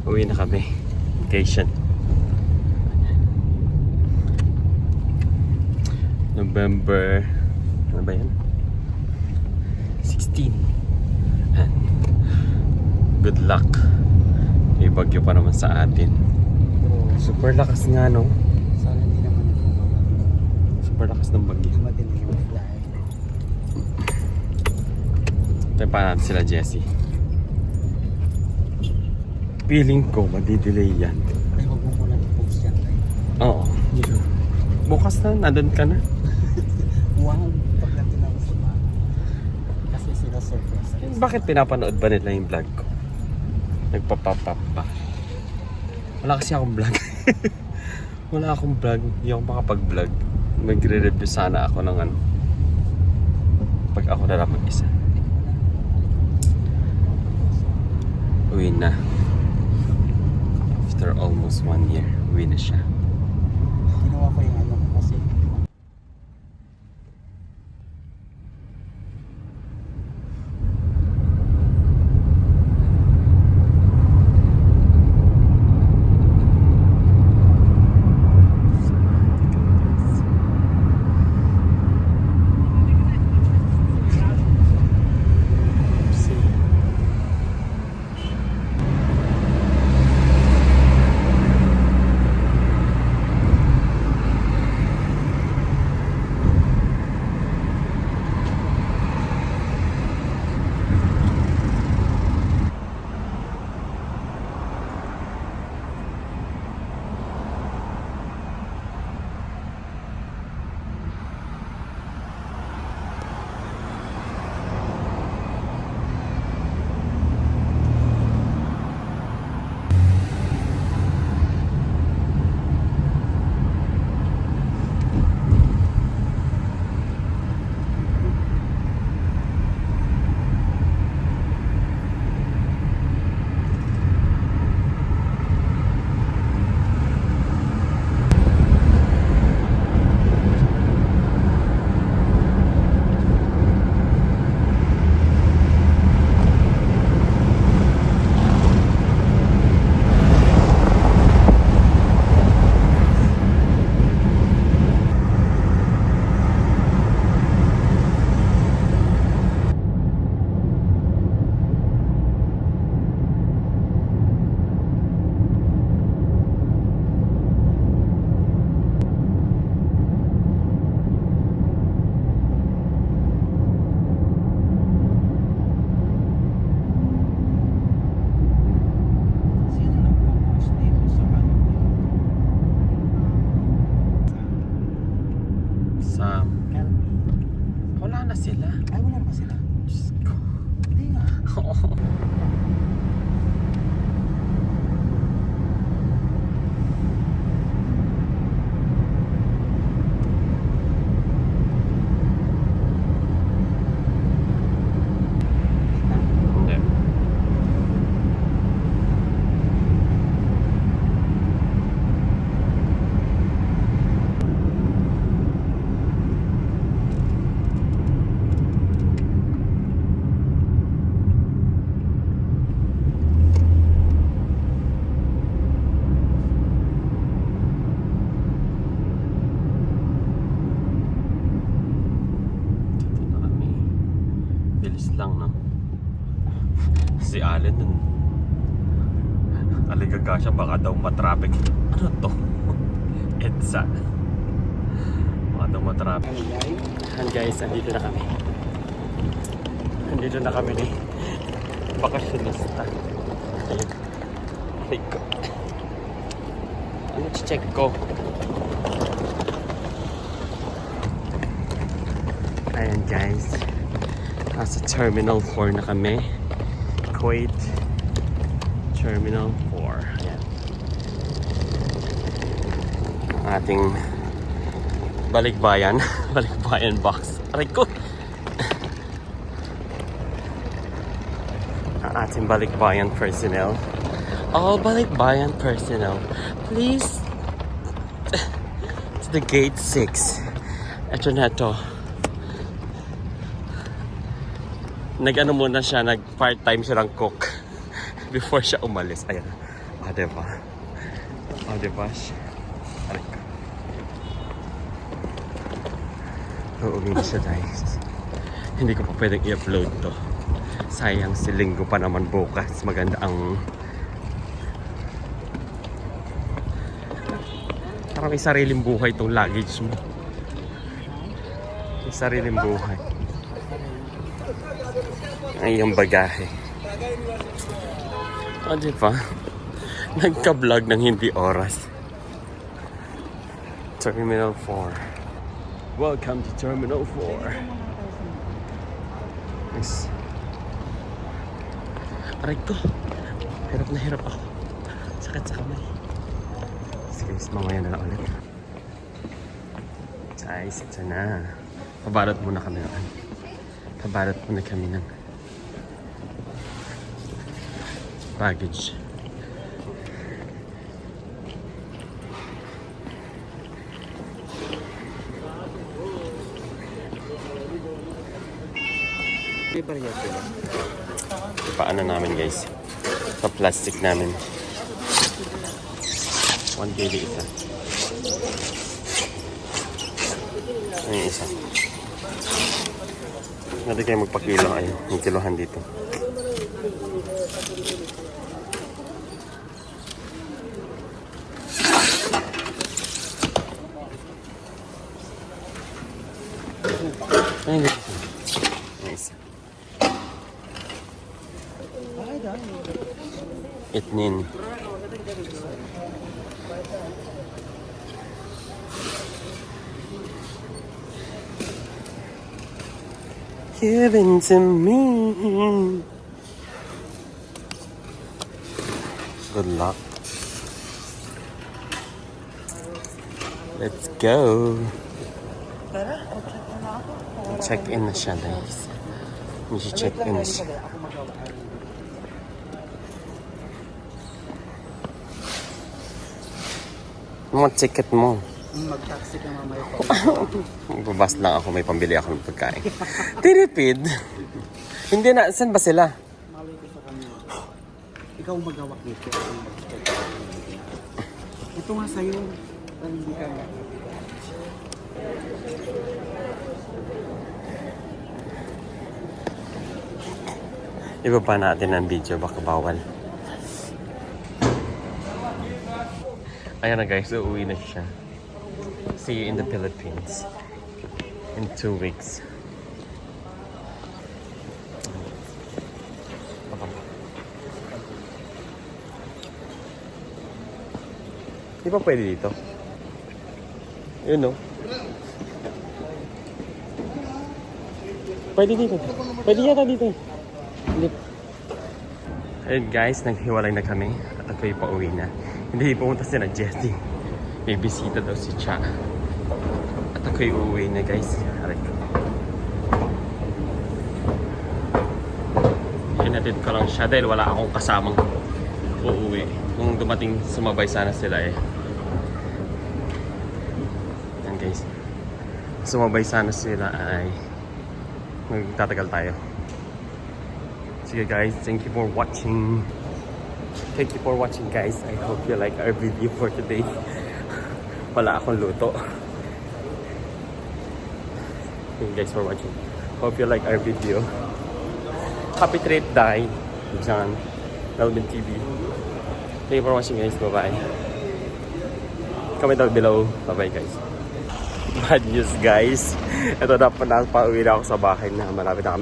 Uwi na kami. Vacation. November, ano ba yan? 16. And good luck. May bagyo pa naman sa atin. Super lakas nga, no? Sana hindi naman ito. Super lakas ng bagyo. Madilim yung fly. Tayo pa natin sila, Jessie. Feeling ko, madidelay yan. Ay, huwag mo muna i-post yan tayo. Oo. Bukas na, nandun ka na. Wow, pag natin ako sa mga. Kasi sila surprise. Bakit pinapanood ba nila yung vlog ko? Nagpapapap pa. Wala kasi akong vlog. Wala akong vlog. Hindi ako makapag-vlog. Magre-review sana ako ng ano. Pag ako na lang mag-isa. Uwi na. After almost 1 year, uwi na siya. Ginawa ko yung ano kasi. Wala na sila. Ay, wala pa sila. Diyos ko. Hindi nga. Hindi. Bilis lang, no? Si Allen nun aligaga siya, baka daw matraffic. Ano to? EDSA. Baka daw matraffic. And guys, andito na kami. Andito na kami ni bakasyonista. Ayun. Ay ko. Ano check ko? Ayan guys. Nasa Terminal 4 na kami. Kuwait Terminal 4. Ayan. Ang ating balikbayan. Balikbayan box. Aray ko! Ang ating balikbayan personnel. All balikbayan personnel, please to the gate 6. Ito na to. Nag-ano muna siya, nag-part-time siya ng cook before siya umalis. Ayan. diba? Diba? Aray ko. Uuwi na siya guys. Hindi ko pa pwedeng i-upload to. Sayang si Linggo pa naman bukas. Maganda ang... Parang may sariling buhay itong luggage mo. May sariling buhay. Ang iyong bagahe. Diba? Nagka-vlog ng hindi oras. Terminal 4. Welcome to Terminal 4. Nice. Aray ko. Hirap na hirap ako. Sakit sa kamay. Sige, mamaya na lang ulit. Guys, ito na. Pabalot muna kami ng ano. Pabalot muna kami ng baggage. Paano namin guys? Sa plastic namin. 1 kg isa. Ano yung isa? Hindi kayo magpakilo. Ayun, yung kilohan dito. Ayun, nice. Itnin. Given to me. Good luck. Let's go. Check in na siya guys. May check in na siya. Mga ticket mo. Mag-taxi ka mamaya pa. Magbabas lang ako, may pambili ako ng pagkain. Tiripid. Hindi na, saan ba sila? Malay ko sa kanila. Ikaw magawak nito. Ito nga sa'yo. Hindi ka. Ibaba natin ang video, baka bawal. Ayan na guys, uuwi na siya. See you in the Philippines in 2 weeks. Di ba pwede dito? Yun no? Pwede dito. Pwede yata dito. Hindi. Ayun guys, naghiwalay na kami at ako'y pauwi na. Hindi pumunta si na Jessie. May bisita daw si Cha. At ako'y uuwi na guys. Aray ko. Hinatid ko lang siya dahil wala akong kasamang uuwi. Kung dumating sumabay sana sila eh. Yan guys. Sumabay sana sila ay magtatagal tayo. Sige guys, thank you for watching. Thank you for watching guys. I hope you like our video for today. Wala akong luto. Thank you guys for watching. Hope you like our video. Happy trip, Dai. John. Melvin TV. Thank you for watching guys. Bye-bye. Comment down below. Bye-bye guys. Bad news guys. Ito na pauwi na ako sa bahay na malapit na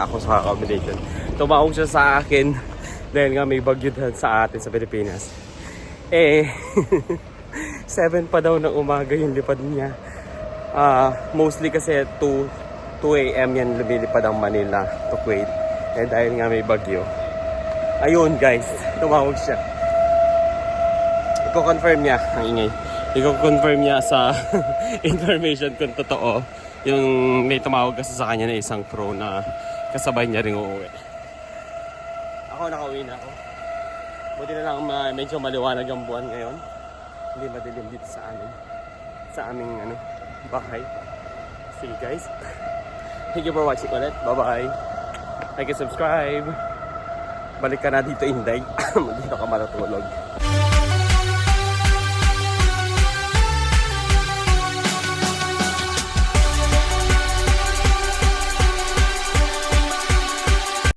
ako sa accommodation. Tumawag siya sa akin dahil nga may bagyo sa atin sa Pilipinas. 7 pa daw ng umaga yung lipad niya. Mostly kasi 2 a.m. yan lumilipad ang Manila to Kuwait. Dahil nga may bagyo. Ayun guys, tumawag siya. Iko-confirm niya ang ingay. Iko-confirm niya sa information kung totoo. Yung may tumawag kasi sa kanya na isang crew na kasabay niya ring uuwi. Ako nakauwi na ako. Buti na lang medyo maliwanag ang buwan ngayon. Hindi madilim dito sa amin. Sa aming bahay. See you guys. Thank you for watching ulit. Bye-bye. Like and subscribe. Balik ka na dito, Inday. Dito ka matutulog.